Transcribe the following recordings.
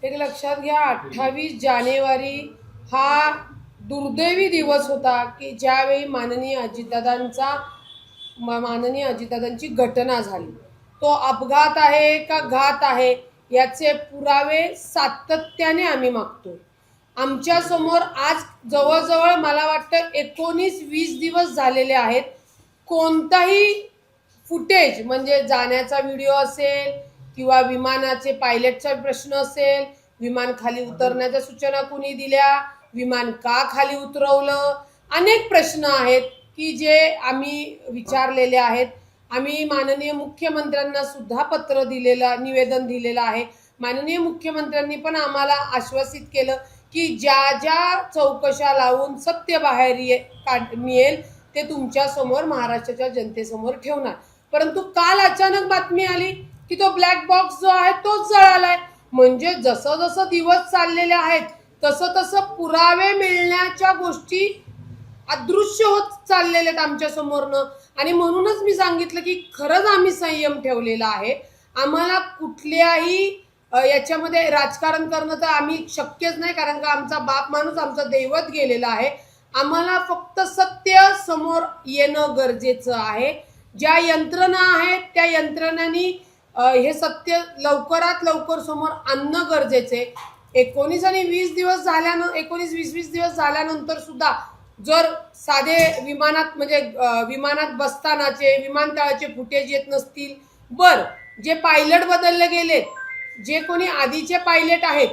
एक लक्षात घ्या, 28 जानेवारी हा दुर्दैवी दिवस होता की ज्यावेळी माननीय अजितदादांची घटना झाली। तो अपघात आहे का घात आहे याचे पुरावे सातत्याने आम्ही मागतो। आमच्या समोर आज जवळजवळ मला वाटतं 19-20 दिवस झालेले आहेत। कोणताही फुटेज म्हणजे जाण्याचा व्हिडिओ असेल किंवा विमानाचे पायलटचा प्रश्न असेल, विमान खाली उतरण्याच्या सूचना कोणी दिल्या, विमान का खाली उतरवलं, अनेक प्रश्न आहेत की जे आम्ही विचारलेले आहेत। आम्ही माननीय मुख्यमंत्र्यांना सुद्धा पत्र दिलेलं, निवेदन दिलेलं आहे। माननीय मुख्यमंत्र्यांनी पण आम्हाला आश्वासित केलं की ज्या ज्या चौकशा लावून सत्य बाहेर मिळेल ते तुमच्या समोर, महाराष्ट्राच्या जनतेसमोर ठेवणार। परंतु काल अचानक बातमी आली की तो ब्लॅक बॉक्स जो आहे तोच जळालाय। म्हणजे जसं जसं दिवस चाललेले आहेत तसं तसं पुरावे मिळण्याच्या गोष्टी अदृश्य होत चाललेले आहेत आमच्या समोरनं। आणि म्हणूनच मी सांगितलं की खरंच आम्ही संयम ठेवलेला आहे। आम्हाला कुठल्याही याच्यामध्ये राजकारण करणं तर आम्ही शक्यच नाही, कारण का आमचा बाप माणूस, आमचं दैवत गेलेला आहे। आम्हाला फक्त सत्य समोर येणं गरजेचं आहे। ज्या यंत्रणा आहेत त्या यंत्रणांनी हे सत्य लवकरात लवकर समोर आणणं गरजेचं आहे। 19 आणि 20 दिवस झाल्यानंतर, 19-20 दिवस झाल्यानंतर सुद्धा जर साधे विमानात म्हणजे विमानात बसतानाचे विमानतळाचे फुटेज येत नसतील, बर जे पायलट बदलले गेलेत, जे कोणी आधीचे पायलट आहेत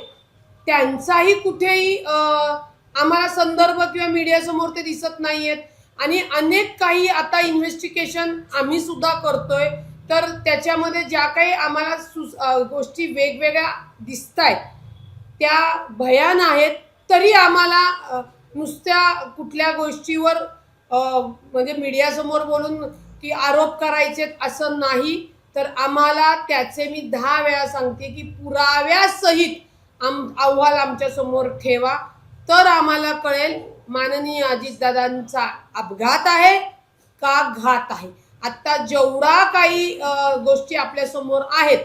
त्यांचाही कुठेही आम्हाला संदर्भ किंवा मीडिया समोर ते दिसत नाहीयेत। आणि अनेक काही आता इन्व्हेस्टिगेशन आम्ही सुद्धा करतोय, तर त्याच्यामध्ये ज्या काही आम्हाला गोष्टी वेगवेगळ्या दिसतायत त्या भयान आहेत। तरी आम्हाला नुसत्या कुठल्या गोष्टीवर म्हणजे मीडिया समोर बोलून की आरोप करायचे असं नाही, तर आम्हाला त्याचे मी 10 वेळा सांगते की पुराव्यासहित अहवाल आमच्या समोर ठेवा, तर आम्हाला कळेल माननीय अजितदादांचा अपघात आहे का घात आहे। आता जेवढा काही गोष्टी आपल्या समोर आहेत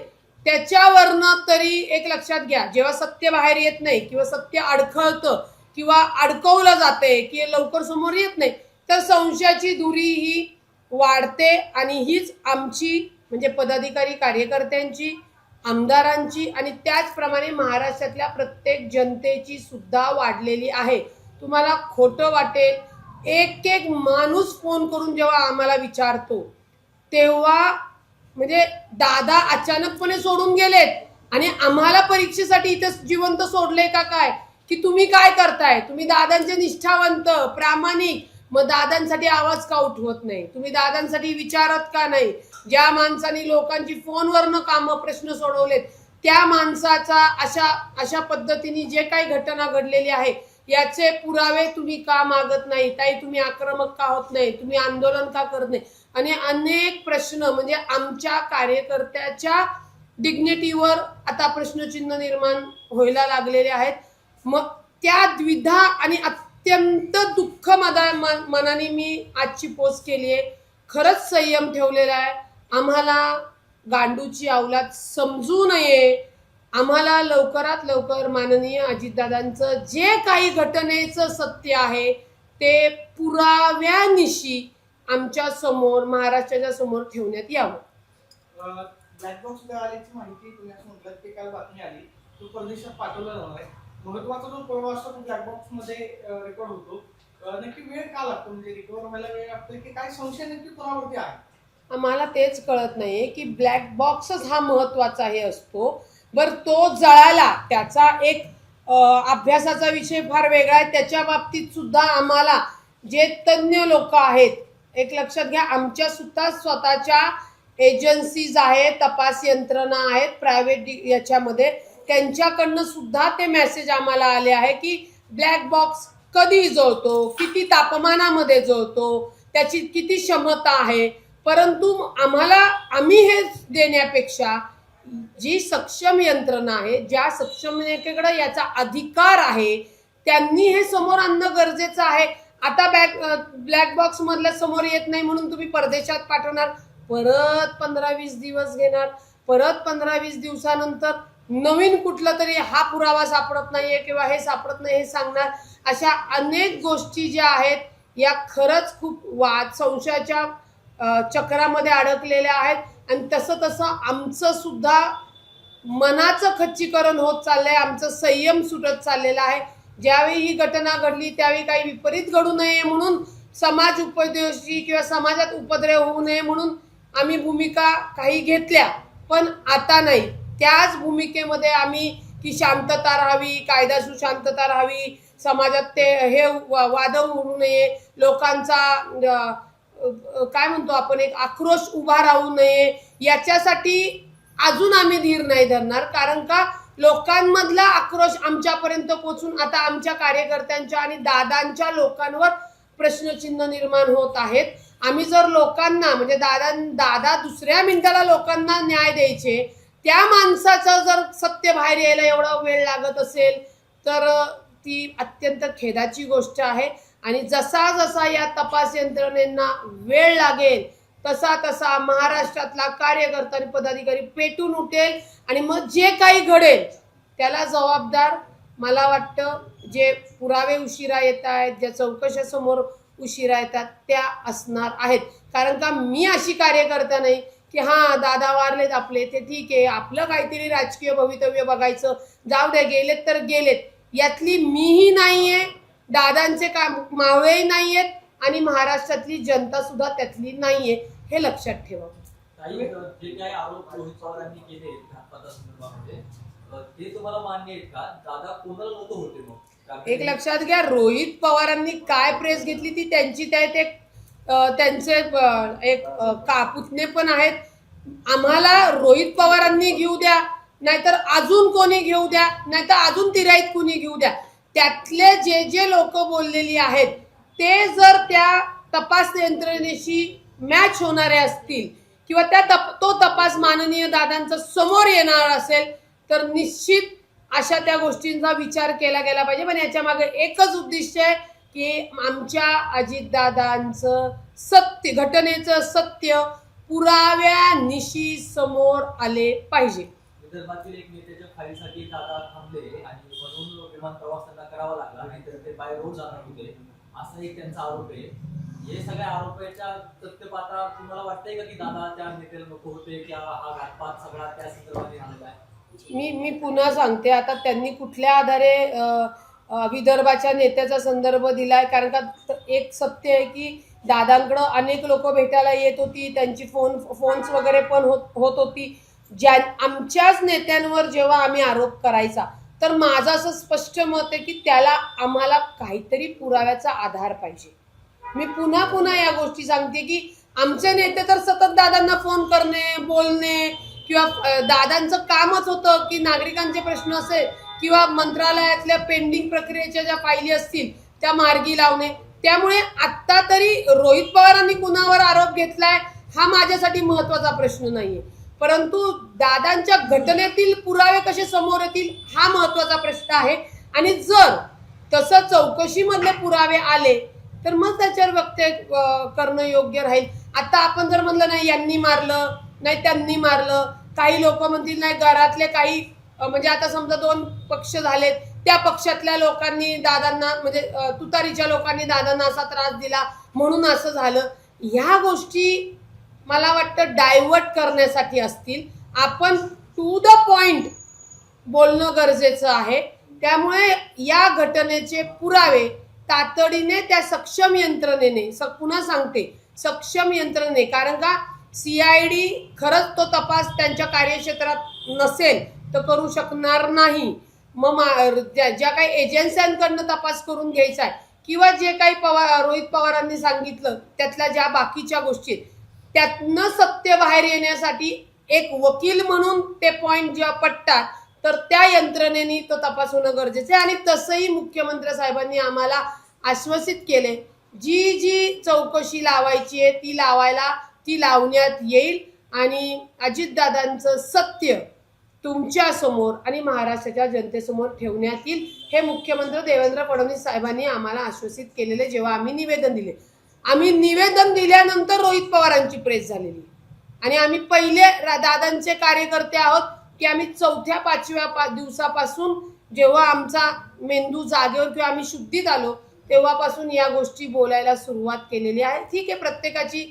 त्याच्यावरनं तरी एक लक्षात घ्या, जेव्हा सत्य बाहेर येत नाही किंवा सत्य अडखळतं किंवा अडकवलं जाते की लवकर समोर येत नाही, तर संशयाची धुरी ही वाढते। आणि हीच आमची म्हणजे पदाधिकारी कार्यकर्त्यांची, आमदारांची आणि त्याचप्रमाणे महाराष्ट्रातल्या प्रत्येक जनतेची सुद्धा वाढलेली आहे। तुम्हाला खोटं वाटेल, एक एक माणूस फोन करून जेव्हा आम्हाला विचारतो तेव्हा म्हणजे दादा अचानकपणे सोडून गेलेत आणि आम्हाला परीक्षेसाठी इथे जिवंत सोडले का काय, की तुम्ही काय करताय, तुम्ही दादांचे निष्ठावंत प्रामाणिक, मग दादांसाठी आवाज का उठवत नाही, तुम्ही दादांसाठी विचारत का नाही। ज्या माणसाने लोकांची फोनवरनं कामं प्रश्न सोडवलेत त्या माणसाचा अशा पद्धतीने जे काही घटना घडलेली आहे याचे पुरावे तुम्ही का मागत नाही, ताई तुम्ही आक्रमक का होत नाही, तुम्ही आंदोलन का करत नाही, आणि अनेक प्रश्न म्हणजे आमच्या कार्यकर्त्याच्या डिग्निटीवर आता प्रश्नचिन्ह निर्माण व्हायला लागलेले आहेत। मग त्या द्विधा आणि अत्यंत दुःख मनाने मी आजची पोस्ट केली आहे। खरंच संयम ठेवलेला आहे। आम्हाला गांडूची अवलाद समजू नये। आम्हाला लवकरात लवकर माननीय अजितदादांचं जे काही घटनेचं सत्य आहे ते पुराव्यानिशी आमच्या समोर, महाराष्ट्राच्या समोर ठेवण्यात यावं। ब्लॅक बॉक्स मिळाल्याची माहिती तुम्ही असं म्हटलं की काल बातमी आली, तो परदेशात पाठवला जाणार आहे। महत्त्वाचा जो पुरावा असतो तो ब्लॅक बॉक्स मध्ये रेकॉर्ड होतो, नक्की वेळ का लागतो, म्हणजे रिकव्हर व्हायला वेळ लागतो की काय, संशय नक्की कोणावरती आहे? आम्हाला तेच कळत नाहीये की ब्लॅक बॉक्सच हा महत्त्वाचा हे असतो। बर तो जळाला त्याचा एक अभ्यासाचा विषय फार वेगळा आहे, त्याच्या बाबतीत सुद्धा आम्हाला जे तज्ञ लोक आहेत, एक लक्षात घ्या आमच्या सुद्धा स्वतःच्या एजन्सीज आहेत, तपास यंत्रणा आहेत प्रायव्हेट याच्यामध्ये, त्यांच्याकडनं सुद्धा ते मेसेज आम्हाला आले आहे की ब्लॅक बॉक्स कधी जळतो, किती तापमानामध्ये जळतो, त्याची किती क्षमता आहे। परंतु आम्ही हे देण्यापेक्षा जी सक्षम यंत्रणा आहे, ज्या सक्षम यंत्रणेकडे याचा अधिकार आहे त्यांनी हे समोर आणणं गरजेचं आहे। आता ब्लॅक बॉक्स मधल्या समोर येत नाही म्हणून तुम्ही परदेशात पाठवणार, परत 15-20 दिवस घेणार, परत 15-20 दिवसानंतर नवीन कुठलं तरी हा पुरावा सापडत नाहीये किंवा हे सापडत नाही हे सांगणार, अशा अनेक गोष्टी ज्या आहेत या खरंच खूप संशयाच्या चक्रामध्ये अडकलेल्या आहेत। आणि तसं तसं आमचं सुद्धा मनाचं खच्चीकरण होत चाललंय, आमचं संयम सुटत चाललेला आहे। ज्यावेळी ही घटना घडली त्यावेळी काही विपरीत घडू नये म्हणून, समाज उपदेशी किंवा समाजात उपद्रव होऊ नये म्हणून आम्ही भूमिका काही घेतल्या, पण आता नाही। त्याच भूमिकेमध्ये आम्ही की शांतता राहावी, कायदा सुशांतता राहावी, समाजात ते हे वाद होऊ नये, लोकांचा काय म्हणतो आपण एक आक्रोश उभा राहू नये, याच्यासाठी अजून आम्ही धीर नाही धरणार। कारण का लोकांमधला आक्रोश आमच्यापर्यंत पोहोचून आता आमच्या कार्यकर्त्यांच्या आणि दादांच्या लोकांवर प्रश्नचिन्ह निर्माण होत आहेत। आम्ही जर लोकांना म्हणजे दादा दुसऱ्या मिनिटाला लोकांना न्याय द्यायचे, त्या माणसाचं जर सत्य बाहेर यायला एवढा वेळ लागत असेल तर ती अत्यंत खेदाची गोष्ट आहे। आणि जसा जसा या तपास यंत्रणेंना वेळ लागेल तसा तसा महाराष्ट्रातला कार्यकर्ता आणि पदाधिकारी पेटून उठेल आणि मग जे काही घडेल त्याला जबाबदार मला वाटतं जे पुरावे उशिरा येत आहेत, ज्या चौकशा समोर उशिरा येतात त्या असणार आहेत। कारण का मी अशी कार्यकर्ता नाही की हां दादा वारलेत आपले ते ठीक आहे, आपलं काहीतरी राजकीय भवितव्य बघायचं, जाऊ दे गेलेत तर गेलेत, यातली मीही नाहीये, दादांचे मावळेही नाहीयेत आणि महाराष्ट्रातली जनता सुद्धा त्यातली नाहीये, हे लक्षात ठेवा। जे काही आरोप रोहित पवारांनी केले घातपाता संदर्भामध्ये ते तुम्हाला मान्य आहेत का? दादा कोणाला लोक होते मग? एक लक्षात घ्या, रोहित पवारांनी काय प्रेस घेतली ती त्यांची ते त्यांचे एक पुतणे पण आहेत। आम्हाला रोहित पवारांनी घेऊ द्या, नाहीतर अजून कोणी घेऊ द्या, नाहीतर अजून तिराईत कोणी घेऊ द्या, त्यातले जे जे लोक बोललेली आहेत ते जर त्या तपास यंत्रणेशी मॅच होणारे असतील किंवा तो तपास माननीय दादांचा समोर येणार असेल तर निश्चित अशा त्या गोष्टींचा विचार केला गेला पाहिजे। पण याच्या मागे एकच उद्दिष्ट आहे की आमच्या अजितदादांचं सत्य, घटनेचं सत्य पुराव्यानिशी समोर आले पाहिजे। विदर्भातील एक नेत्याच्या फाईलसाठी दादा थांबले आणि म्हणून विमान प्रवास त्यांना करावा लागला, नाहीतर ते बाय रोड जाणार होते, असा एक त्यांचा आरोप आहे। हे सगळ्या आरोपाच्या तथ्य पाहता तुम्हाला वाटतंय का की दादा त्या नेत्याला नको होते की हा घातपात सगळा त्या संदर्भात झालेला आहे? मी पुन्हा सांगते, आता त्यांनी कुठल्या आधारे विदर्भाच्या नेत्याचा संदर्भ दिलाय? कारण का एक सत्य आहे की दादांकडं अनेक लोक भेटायला येत होती, त्यांची फोन्स वगैरे पण होत होती। आमच्याच नेत्यांवर जेव्हा आम्ही आरोप करायचा तर माझं असं स्पष्ट मत आहे की त्याला आम्हाला काहीतरी पुराव्याचा आधार पाहिजे। मी पुन्हा पुन्हा या गोष्टी सांगते की आमचे नेते तर सतत दादांना फोन करणे, बोलणे किंवा दादांचं कामच होतं की नागरिकांचे प्रश्न असेल किंवा मंत्रालयातल्या पेंडिंग प्रक्रियेच्या ज्या फायली असतील त्या मार्गी लावणे। त्यामुळे आत्ता तरी रोहित पवारांनी कुणावर आरोप घेतलाय हा माझ्यासाठी महत्वाचा प्रश्न नाहीये, परंतु दादांच्या घटनेतील पुरावे कसे समोर येतील हा महत्वाचा प्रश्न आहे। आणि जर तसं चौकशीमधले पुरावे आले तर मग त्याच्यावर वक्तव्य करणं योग्य राहील। आता आपण जर म्हणलं नाही यांनी मारलं, नाही त्यांनी मारलं, काही लोक म्हणतील नाही घरातले काही म्हणजे आता समजा दोन पक्ष झालेत, त्या पक्षातल्या लोकांनी दादांना म्हणजे तुतारीच्या लोकांनी दादांना असा त्रास दिला म्हणून असं झालं, ह्या गोष्टी मला वाटतं डायव्हर्ट करण्यासाठी असतील। आपण टू द पॉइंट बोलणं गरजेचं आहे। त्यामुळे या घटनेचे पुरावे तातडीने त्या सक्षम यंत्रणेने, पुन्हा सांगते सक्षम यंत्रणेने, कारण का CID खरंच तो तपास त्यांच्या कार्यक्षेत्रात नसेल तर करू शकणार नाही। मग ज्या काही एजन्स्यांकडनं तपास करून घ्यायचा आहे किंवा जे काही रोहित पवारांनी सांगितलं त्यातल्या ज्या बाकीच्या गोष्टी त्यातनं सत्य बाहेर येण्यासाठी एक वकील म्हणून ते पॉइंट जेव्हा पटतात तर त्या यंत्रणेने तो तपास होणं गरजेचं आहे। आणि तसंही मुख्यमंत्री साहेबांनी आम्हाला आश्वासित केले, जी जी चौकशी लावायची आहे ती लावण्यात येईल आणि अजितदादांचं सत्य तुमच्या समोर आणि महाराष्ट्राच्या जनतेसमोर ठेवण्यात येईल, हे मुख्यमंत्री देवेंद्र फडणवीस साहेबांनी आम्हाला आश्वासित केलेले जेव्हा आम्ही निवेदन दिले। आम्ही निवेदन दिल्यानंतर रोहित पवारांची प्रेस झालेली आणि आम्ही पहिले दादांचे कार्यकर्ते आहोत, की आम्ही 4-5व्या दिवसापासून जेव्हा आमचा मेंदू जागेवर किंवा आम्ही शुद्धीत आलो तेव्हापासून या गोष्टी बोलायला सुरुवात केलेली आहे. ठीक आहे, प्रत्येकाची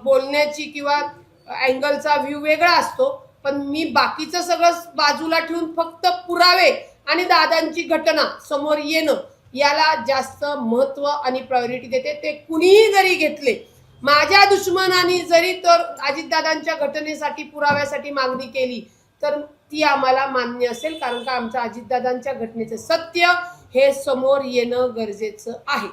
बोलण्याची किंवा अँगलचा व्ह्यू वेगळा असतो, पण मी बाकीचं सगळं बाजूला ठेवून फक्त पुरावे आणि दादांची घटना समोर येणं याला जास्त महत्व आणि प्रायोरिटी देते. ते कुणीही जरी घेतले, माझ्या दुश्मनाने जरी तर अजितदादांच्या घटनेसाठी पुराव्यासाठी मागणी केली तर ती आम्हाला मान्य असेल, कारण का आमच्या अजितदादांच्या घटनेचे सत्य हे समोर येणं गरजेचं आहे.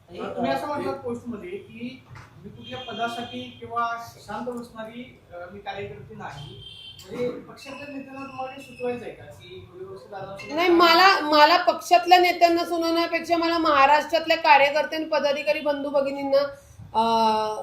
तुम्ही असं म्हणतात पोस्टमध्ये की मी कुठल्या पदासाठी किंवा शांत बसणारी मी कार्यकर्ते नाही, म्हणजे पक्षातल्या नेत्यांना तुम्हाला सुचवायचं आहे का की नाही, मला पक्षातल्या नेत्यांना सुनावण्यापेक्षा मला महाराष्ट्रातल्या कार्यकर्ते आणि पदाधिकारी बंधू भगिनींना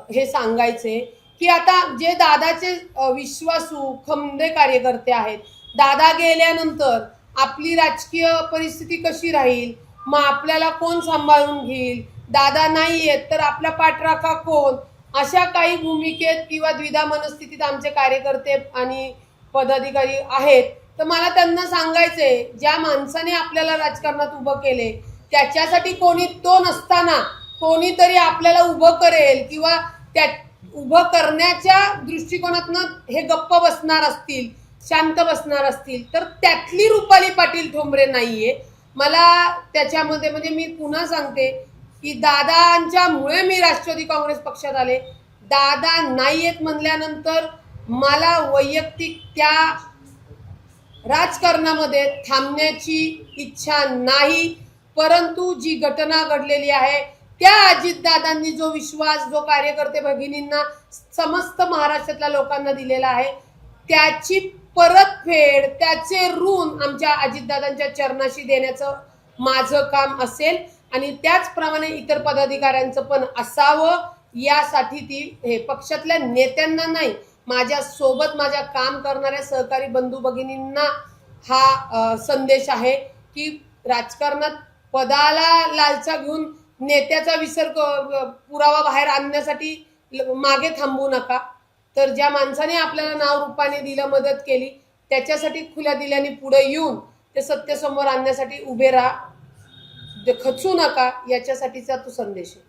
हे सांगायचे की आता जे दादाचे विश्वासू खमदे कार्यकर्ते आहेत, दादा गेल्यानंतर आपली राजकीय परिस्थिती कशी राहील, मग आपल्याला कोण सांभाळून घेईल, दादा नाही आहेत तर आपला पाठराखा कोण, अशा काही भूमिकेत किंवा द्विधा मनस्थितीत आमचे कार्यकर्ते आणि पदाधिकारी आहेत. तर मला त्यांना सांगायचंय, ज्या माणसाने आपल्याला राजकारणात उभं केले त्याच्यासाठी कोणी तो नसताना कोणीतरी आपल्याला उभं करेल किंवा त्या उभं करण्याच्या दृष्टिकोनातनं हे गप्प बसणार असतील, शांत बसणार असतील तर त्यातली रुपाली पाटील ठोंबरे नाहीये. मला त्याच्यामध्ये म्हणजे मी पुन्हा सांगते की दादांच्यामुळे मी राष्ट्रवादी काँग्रेस पक्षात आले. दादा नाहीयेत म्हणल्यानंतर मला वैयक्तिक त्या राजकारणामध्ये थांबण्याची इच्छा नाही, परंतु जी घटना घडलेली आहे त्या अजितदादांनी जो विश्वास जो कार्यकर्ते भगिनींना समस्त महाराष्ट्रातल्या लोकांना दिलेला आहे त्याची परतफेड, त्याचे ऋण आमच्या अजितदादांच्या चरणाशी देण्याचं माझं काम असेल आणि त्याचप्रमाणे इतर पदाधिकाऱ्यांचं पण असावं. यासाठी ती हे पक्षातल्या नेत्यांना नाही, माझ्या सोबत माझ्या काम करणाऱ्या सहकारी बंधू भगिनींना हा संदेश आहे की राजकारणात पदाला लालचा घेऊन नेत्याचा विसर पुरावा बाहेर आणण्यासाठी मागे थांबू नका. तर ज्या माणसाने आपल्याला नाव रूपाने दिलं, मदत केली, त्याच्यासाठी खुल्या दिल्याने पुढे येऊन ते सत्य समोर आणण्यासाठी उभे राहा, खचू नका, याच्यासाठीचा तो संदेश आहे.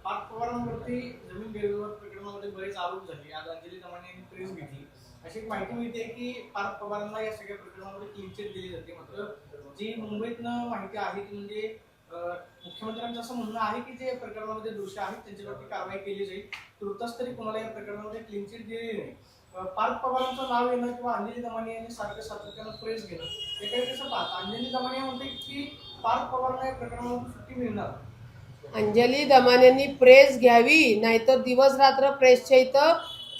पार्थ पवारांवरती जमीन गैरव्यवहार प्रकरणामध्ये बरेच आरोप झाले. आज अंजली दमाने यांनी प्रेस घेतली. अशी एक माहिती मिळते की पार्थ पवारांना या सगळ्या प्रकरणामध्ये क्लीन चिट दिली जाते. मात्र जी मुंबईतनं माहिती आहे ती म्हणजे मुख्यमंत्र्यांचं असं म्हणणं आहे की जे प्रकरणामध्ये दोषी आहेत त्यांच्यावरती कारवाई केली जाईल. तुर्तास तरी कोणाला या प्रकरणामध्ये क्लीन चिट दिलेली नाही. पार्थ पवारांचं नाव येणं किंवा अंजली दमानिया यांनी सातत्यानं प्रेस घेणं हे काही कसं पाहता? अंजली दमानिया म्हणते की पार्थ पवारांना या प्रकरणामध्ये सुट्टी मिळणार. अंजली दमानियांनी प्रेस घ्यावी, नाहीतर दिवस रात्र प्रेसच्या इथं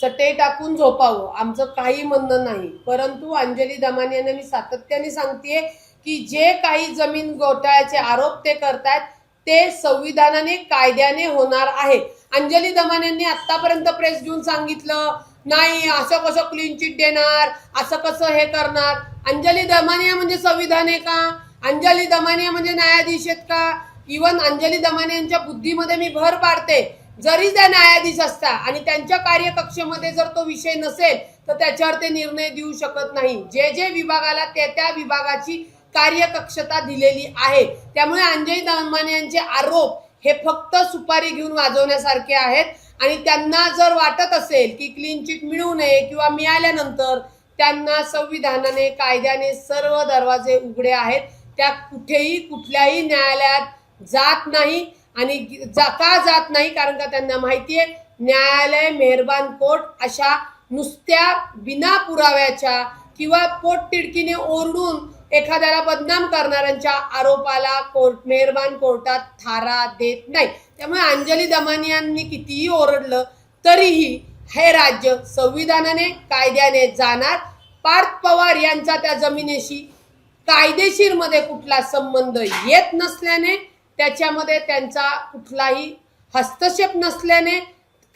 चटई टाकून झोपावं, आमचं काही म्हणणं नाही. परंतु अंजली दमानियांना मी सातत्याने सांगतेय की जे काही जमीन घोटाळ्याचे आरोप ते करतायत ते संविधानाने कायद्याने होणार आहे. अंजली दमानियांनी आतापर्यंत प्रेस घेऊन सांगितलं नाही, असं कसं क्लीन चिट देणार, असं कसं हे करणार. अंजली दमानिया म्हणजे संविधान आहे का? अंजली दमानिया म्हणजे न्यायाधीश आहेत का? इवन अंजली दमानिया यांच्या बुद्धीमध्ये मी भर पाडते, जरी त्या न्यायाधीश असता आणि त्यांच्या कार्यकक्षेमध्ये जर तो विषय नसेल तर त्याच्यावर ते निर्णय देऊ शकत नाही. जे जे विभागाला त्या विभागाची कार्यकक्षता दिलेली आहे. त्यामुळे अंजली दमानिया यांचे आरोप हे फक्त सुपारी घेऊन वाजवण्यासारखे आहेत आणि त्यांना जर वाटत असेल की क्लीन चिट मिळू नये किंवा मिळाल्यानंतर त्यांना संविधानाने कायद्याने सर्व दरवाजे उघडे आहेत, त्या कुठेही कुठल्याही न्यायालयात जात नाही. आणि का जात नाही? कारण का त्यांना माहिती आहे न्यायालय, मेहरबान कोर्ट अशा नुसत्या बिना पुराव्याच्या किंवा पोटतिडकीने ओरडून एखाद्याला बदनाम करणाऱ्यांच्या आरोपाला मेहरबान कोर्टात थारा देत नाही. त्यामुळे अंजली दमानियांनी कितीही ओरडलं तरीही हे राज्य संविधानाने कायद्याने जाणार. पार्थ पवार यांचा त्या जमिनीशी कायदेशीर मध्ये कुठला संबंध येत नसल्याने, त्याच्यामध्ये त्यांचा कुठलाही हस्तक्षेप नसल्याने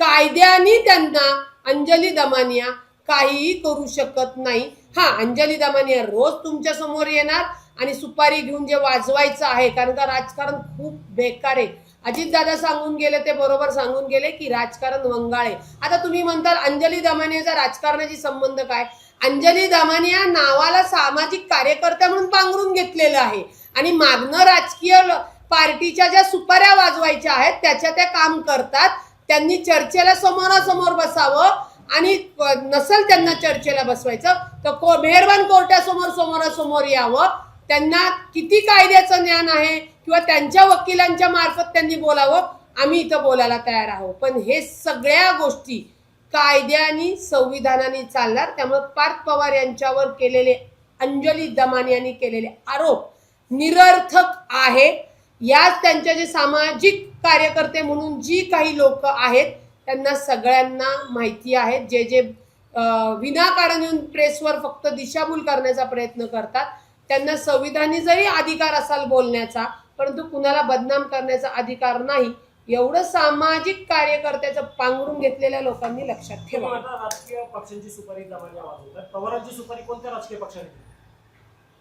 कायद्याने त्यांना अंजली दमानिया काहीही करू शकत नाही. हा, अंजली दमानिया रोज तुमच्या समोर येणार आणि सुपारी घेऊन जे वाजवायचं आहे, कारण का राजकारण खूप बेकार आहे. अजितदादा सांगून गेले ते बरोबर सांगून गेले की राजकारण वंगाळ आहे. आता तुम्ही म्हणताल अंजली दमानियाचा राजकारणाची संबंध काय? अंजली दमानी या नावाला सामाजिक कार्यकर्त्या म्हणून पांघरून घेतलेलं आहे आणि मागणं राजकीय पार्टीच्या ज्या सुपाऱ्या वाजवायच्या आहेत त्याच्या त्या काम करतात. त्यांनी चर्चेला समोरासमोर बसावं आणि नसेल त्यांना चर्चेला बसवायचं तर मेहरबान कोर्टासमोर समोरासमोर यावं. त्यांना किती कायद्याचं ज्ञान आहे किंवा त्यांच्या वकिलांच्या मार्फत त्यांनी बोलावं, आम्ही इथं बोलायला तयार आहोत. पण हे सगळ्या गोष्टी कायद्याने संविधानाने चालणार. त्यामुळे पार्थ पवार यांच्यावर केलेले, अंजली दमानी यांनी केलेले आरोप निरर्थक आहे. याच त्यांच्या जे सामाजिक कार्यकर्ते म्हणून जी काही लोक आहेत त्यांना सगळ्यांना माहिती आहे. जे जे विनाकारण येऊन प्रेसवर फक्त दिशाभूल करण्याचा प्रयत्न करतात त्यांना संविधानी जरी अधिकार असाल बोलण्याचा, परंतु कुणाला बदनाम करण्याचा अधिकार नाही. एवढं सामाजिक कार्यकर्त्याचं पांघरून घेतलेल्या लोकांनी लक्षात ठेवा. राजकीय पक्षांची सुपारी दमानी वाजवतात. पवारांची सुपारी कोणत्या राजकीय पक्षाने?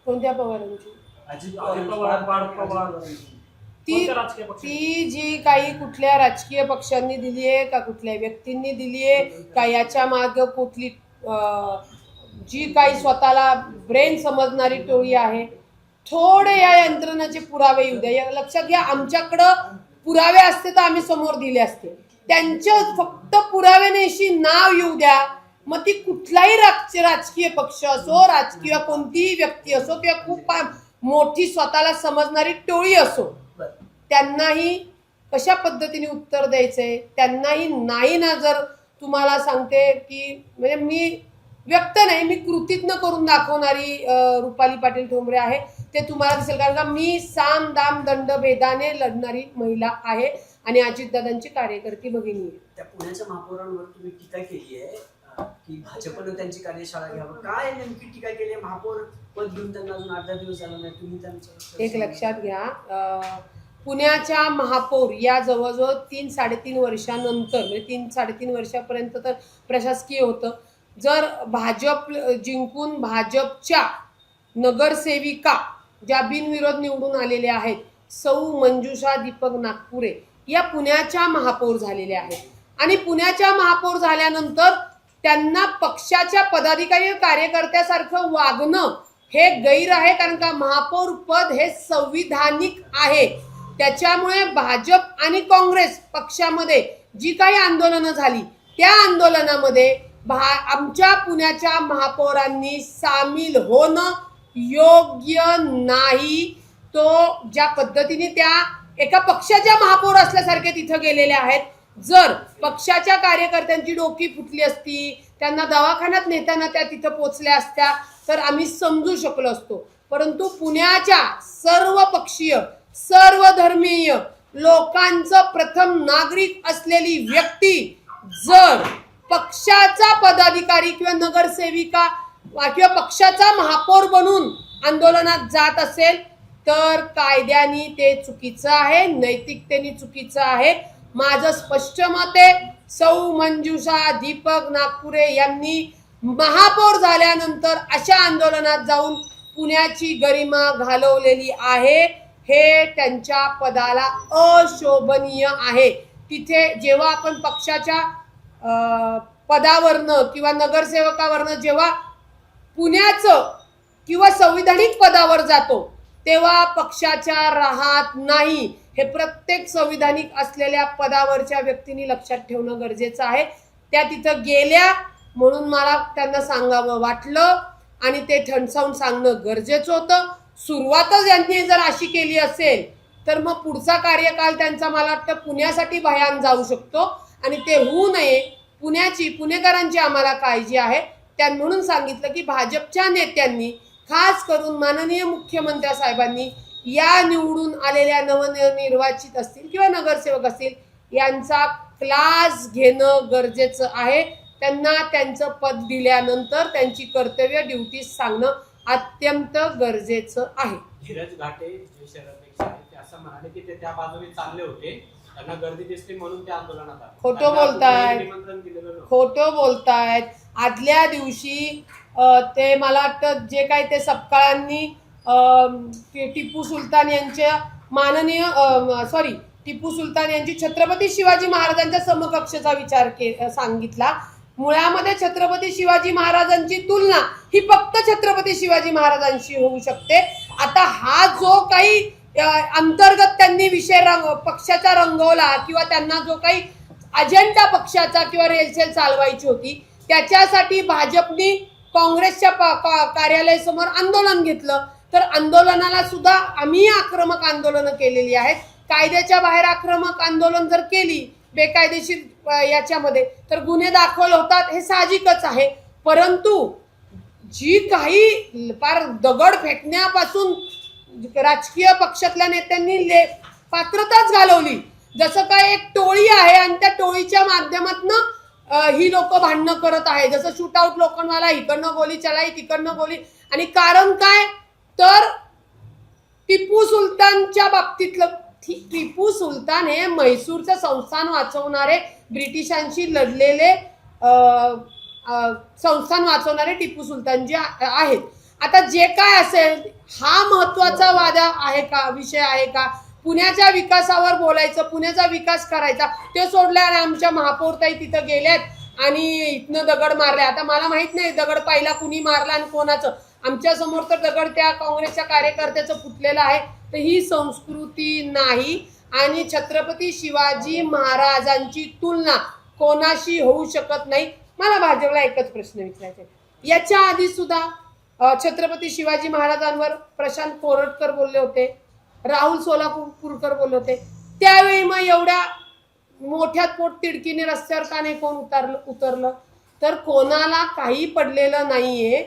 कोणत्या पवारांची? अजित पवार. ती जी काही कुठल्या राजकीय पक्षांनी दिली आहे का कुठल्या व्यक्तींनी दिली आहे का याच्या मागे कुठली जी काही स्वतःला ब्रेन समजणारी टोळी आहे, थोडे या यंत्रणाचे पुरावे येऊ द्या. लक्षात घ्या, आमच्याकडं पुरावे असते तर आम्ही समोर दिले असते. त्यांचं फक्त पुराव्यानेशी नाव येऊ द्या. मग ती कुठलाही राजकीय पक्ष असो, राजकीय कोणतीही व्यक्ती असो किंवा खूप मोठी स्वतःला समजणारी टोळी असो, त्यांनाही कशा पद्धतीने उत्तर द्यायचंय त्यांनाही नाही ना. जर तुम्हाला सांगते की म्हणजे मी व्यक्त नाही, मी कृतीतनं करून दाखवणारी रुपाली पाटील ठोंबरे आहे, ते तुम्हाला दिसेल. कारण का मी साम दाम दंड भेदाने लढणारी महिला आहे आणि अजितदादांची कार्यकर्ती भगिनी आहे. त्या पुण्याच्या महापौरांवर तुम्ही टीका केली आहे की भाजपनं त्यांची कार्यशाळा घ्यावं. काय नेमकी टीका केली आहे? महापौर पद घेऊन त्यांना अजून 8-10 दिवस झाला नाही. तुम्ही त्यांचं एक लक्षात घ्या, पुण्याच्या महापौर या जवळजवळ 3-3.5 वर्षानंतर म्हणजे 3-3.5 वर्षापर्यंत तर प्रशासकीय होतं. जर भाजप जिंकून भाजपच्या नगरसेविका ज्या बिनविरोध निवडून आलेल्या आहेत, सौ मंजुषा दीपक नागपुरे या पुण्याच्या महापौर झालेल्या आहेत आणि पुण्याच्या महापौर झाल्यानंतर त्यांना पक्षाच्या पदाधिकारी कार्यकर्त्यासारखं वागणं हे गैर आहे. कारण का महापौर पद हे संविधानिक आहे. त्याच्यामुळे भाजप आणि काँग्रेस पक्षामध्ये जी काही आंदोलनं झाली त्या आंदोलनामध्ये आमच्या पुण्याच्या महापौरांनी सामील होणं योग्य नाही. तो ज्या पद्धतीने त्या एका पक्षाच्या महापौर असल्यासारखे तिथं गेलेल्या आहेत. जर पक्षाच्या कार्यकर्त्यांची डोकी फुटली असती, त्यांना दवाखान्यात नेताना त्या तिथं पोचल्या असत्या तर आम्ही समजू शकलो असतो. परंतु पुण्याच्या सर्व पक्षीय सर्व धर्मीय लोकांचं प्रथम नागरिक असलेली व्यक्ती जर पक्षाचा पदाधिकारी किंवा नगरसेविका किंवा पक्षाचा महापौर बनून आंदोलनात जात असेल तर कायद्याने ते चुकीचं आहे, नैतिकतेने चुकीचं आहे. माझं स्पष्ट मत आहे, सौ मंजुषा दीपक नागपुरे यांनी महापौर झाल्यानंतर अशा आंदोलनात जाऊन पुण्याची गरिमा घालवलेली आहे. हे त्यांच्या पदाला अशोभनीय आहे. तिथे जेव्हा आपण पक्षाच्या पदावरनं किंवा नगरसेवकावरनं जेव्हा पुण्याचं किंवा संविधानिक पदावर जातो तेव्हा पक्षाच्या राहत नाही. हे प्रत्येक संविधानिक असलेल्या पदावरच्या व्यक्तींनी लक्षात ठेवणं गरजेचं आहे. त्या तिथं गेल्या म्हणून मला त्यांना सांगावं वाटलं आणि ते ठणसावून सांगणं गरजेचं होतं. सुरुवातच यांनी जर अशी केली असेल तर मग पुढचा कार्यकाल त्यांचा मला वाटतं पुण्यासाठी भयान जाऊ शकतो आणि ते होऊ नये. पुणेकरांची आम्हाला काळजी आहे. म्हणून सांगितलं की भाजपच्या नेत्यांनी खास करून माननीय मुख्यमंत्री साहेबांनी या निवडून आलेल्या नवनिर्वाचित असतील किंवा नगरसेवक असतील यांचा क्लास घेणं गरजेचं आहे. त्यांना त्यांचं पद दिल्यानंतर त्यांची कर्तव्य ड्युटी सांगणं अत्यंत गरजेचं आहे. धीरज घाटे जे शहराध्यक्ष आहेत ते असं म्हणाले की ते त्या बाजूने चालले होते, त्यांना गर्दी दिसली म्हणून ते आंदोलनात आले. खोटं बोलतायत, निमंत्रण दिलेलं नव्हतं. खोटं बोलतायत. आदल्या दिवशी ते मला वाटतं जे काही ते सपकाळांनी टिपू सुलतान यांच्या टिपू सुलतान यांची छत्रपती शिवाजी महाराजांच्या समकक्षाचा विचार सांगितला. मुळामध्ये छत्रपती शिवाजी महाराजांची तुलना ही फक्त छत्रपती शिवाजी महाराजांशी होऊ शकते. आता हा जो काही अंतर्गत त्यांनी विषय पक्षाचा रंगवला किंवा त्यांना जो काही अजेंडा पक्षाचा किंवा रेलचेल चालवायची होती त्याच्यासाठी भाजपनी काँग्रेसच्या कार्यालयासमोर आंदोलन घेतलं. तर आंदोलनाला सुद्धा आम्ही आक्रमक आंदोलनं केलेली आहेत. कायद्याच्या बाहेर आक्रमक आंदोलन जर केली बेकायदेशीर याच्यामध्ये तर गुन्हे दाखल होतात, हे साहजिकच आहे. परंतु जी काही फार दगड फेकण्यापासून राजकीय पक्षातल्या नेत्यांनी पात्रताच घालवली. जसं काय एक टोळी आहे आणि त्या टोळीच्या माध्यमातून ही लोक भांडणं करत आहे. जसं शूटआउट लोखंडवाला इकडनं गोली चलाई तिकडनं गोली. आणि कारण काय तर टिपू सुलतानच्या बाबतीतलं, टिपू सुलतान हे म्हैसूरचं संस्थान वाचवणारे, ब्रिटिशांशी लढलेले संस्थान वाचवणारे टिपू सुलतान जे आहेत. आता जे काय असेल हा महत्वाचा वाद आहे का, विषय आहे का? पुण्याच्या विकासावर बोलायचं, पुण्याचा विकास करायचा ते सोडल्याने आमच्या महापौरताई तिथं गेल्यात आणि इथनं दगड मारले. आता मला माहित नाही दगड पाहिला कुणी मारला आणि कोणाचं. आमच्या समोर तर दगड त्या काँग्रेसच्या कार्यकर्त्याचं फुटलेलं आहे. तर ही संस्कृती नाही आणि छत्रपती शिवाजी महाराजांची तुलना कोणाशी होऊ शकत नाही. मला भाजपला एकच प्रश्न विचारायचा आहे. याच्या आधी सुद्धा छत्रपती शिवाजी महाराजांवर प्रशांत कोरटकर बोलले होते, राहुल सोलापूरकर बोलले होते. त्यावेळी मग एवढ्या मोठ्या पोट तिडकीने रस्त्यावर का नाही कोण उतरलं? तर कोणाला काही पडलेलं नाहीये.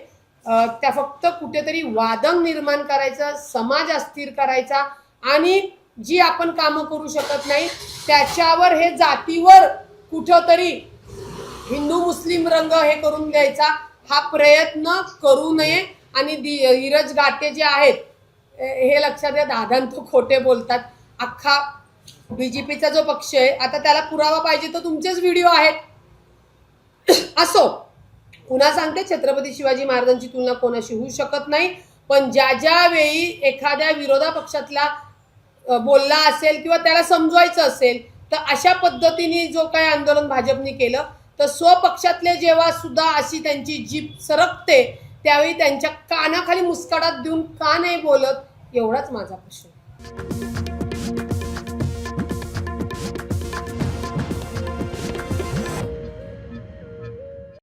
त्या फक्त कुठेतरी वादंग निर्माण करायचं, समाज अस्थिर करायचा आणि जी आपण कामं करू शकत नाही त्याच्यावर हे जातीवर कुठंतरी हिंदू मुस्लिम रंग हे करून द्यायचा हा प्रयत्न करू नये. आणि धीरज गाटे जे आहेत हे लक्षात घ्या, दादांत खोटे बोलतात. अख्खा बीजेपीचा जो पक्ष आहे आता त्याला पुरावा पाहिजे तर तुमचेच व्हिडिओ आहेत. असो, पुन्हा सांगते छत्रपती शिवाजी महाराजांची तुलना कोणाशी होऊ शकत नाही. पण ज्या वेळी एखाद्या विरोधा पक्षातला बोलला असेल किंवा त्याला समजवायचं असेल तर अशा पद्धतीने जो काही आंदोलन भाजपने केलं तर स्वपक्षातले जेव्हा सुद्धा अशी त्यांची जीभ सरकते त्यावेळी त्यांच्या कानाखाली मुस्काटात देऊन का नाही बोलत, एवढाच माझा प्रश्न.